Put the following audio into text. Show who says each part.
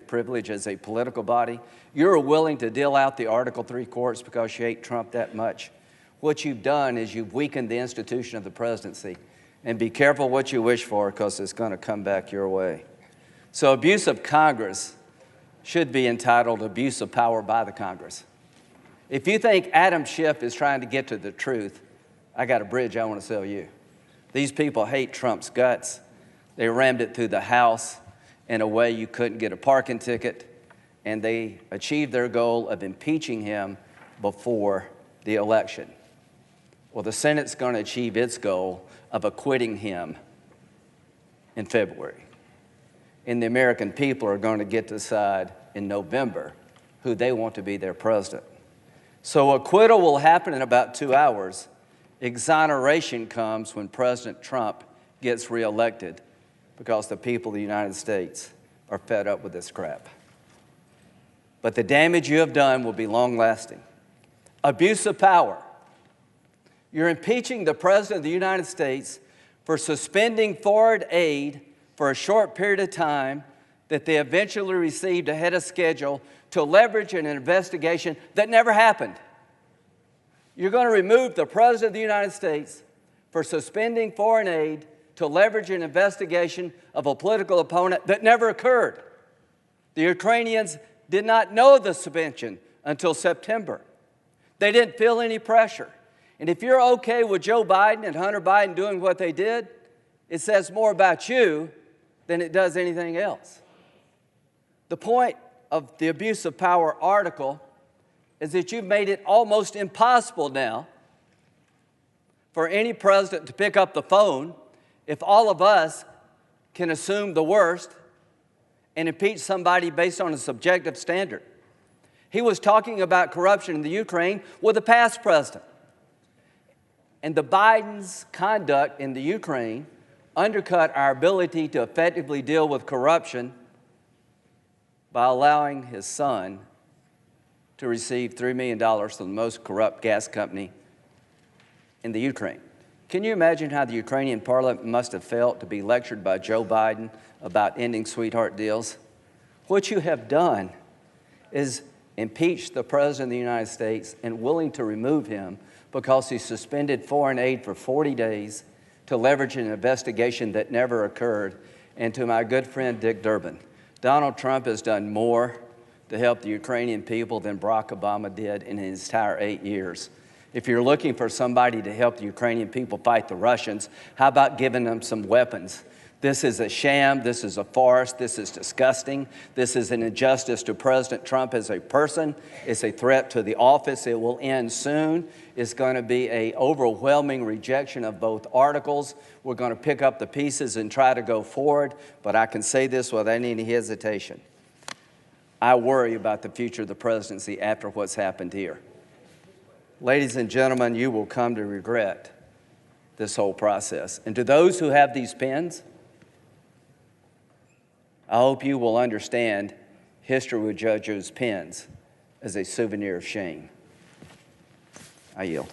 Speaker 1: privilege as a political body. You're willing to deal out the Article III courts because you hate Trump that much. What you've done is you've weakened the institution of the presidency. And be careful what you wish for, because it's going to come back your way. So abuse of Congress should be entitled abuse of power by the Congress. If you think Adam Schiff is trying to get to the truth, I got a bridge I want to sell you. These people hate Trump's guts. They rammed it through the House in a way you couldn't get a parking ticket, and they achieved their goal of impeaching him before the election. Well, the Senate's going to achieve its goal of acquitting him in February. And the American people are going to get to decide in November who they want to be their president. So acquittal will happen in about 2 hours. Exoneration comes when President Trump gets reelected, because the people of the United States are fed up with this crap. But the damage you have done will be long-lasting. Abuse of power. You're impeaching the President of the United States for suspending foreign aid for a short period of time that they eventually received ahead of schedule to leverage an investigation that never happened. You're going to remove the President of the United States for suspending foreign aid to leverage an investigation of a political opponent that never occurred. The Ukrainians did not know the suspension until September. They didn't feel any pressure. And if you're okay with Joe Biden and Hunter Biden doing what they did, it says more about you than it does anything else. The point of the abuse of power article is that you've made it almost impossible now for any president to pick up the phone if all of us can assume the worst and impeach somebody based on a subjective standard. He was talking about corruption in the Ukraine with a past president. And the Biden's conduct in the Ukraine undercut our ability to effectively deal with corruption by allowing his son to receive $3 million from the most corrupt gas company in the Ukraine. Can you imagine how the Ukrainian parliament must have felt to be lectured by Joe Biden about ending sweetheart deals? What you have done is impeach the President of the United States and willing to remove him because he suspended foreign aid for 40 days to leverage an investigation that never occurred. And to my good friend Dick Durbin, Donald Trump has done more to help the Ukrainian people than Barack Obama did in his entire 8 years. If you're looking for somebody to help the Ukrainian people fight the Russians, how about giving them some weapons? This is a sham. This is a farce. This is disgusting. This is an injustice to President Trump as a person. It's a threat to the office. It will end soon. It's going to be an overwhelming rejection of both articles. We're going to pick up the pieces and try to go forward, but I can say this without any hesitation. I worry about the future of the presidency after what's happened here. Ladies and gentlemen, you will come to regret this whole process. And to those who have these pens, I hope you will understand history will judge those pens as a souvenir of shame. I yield.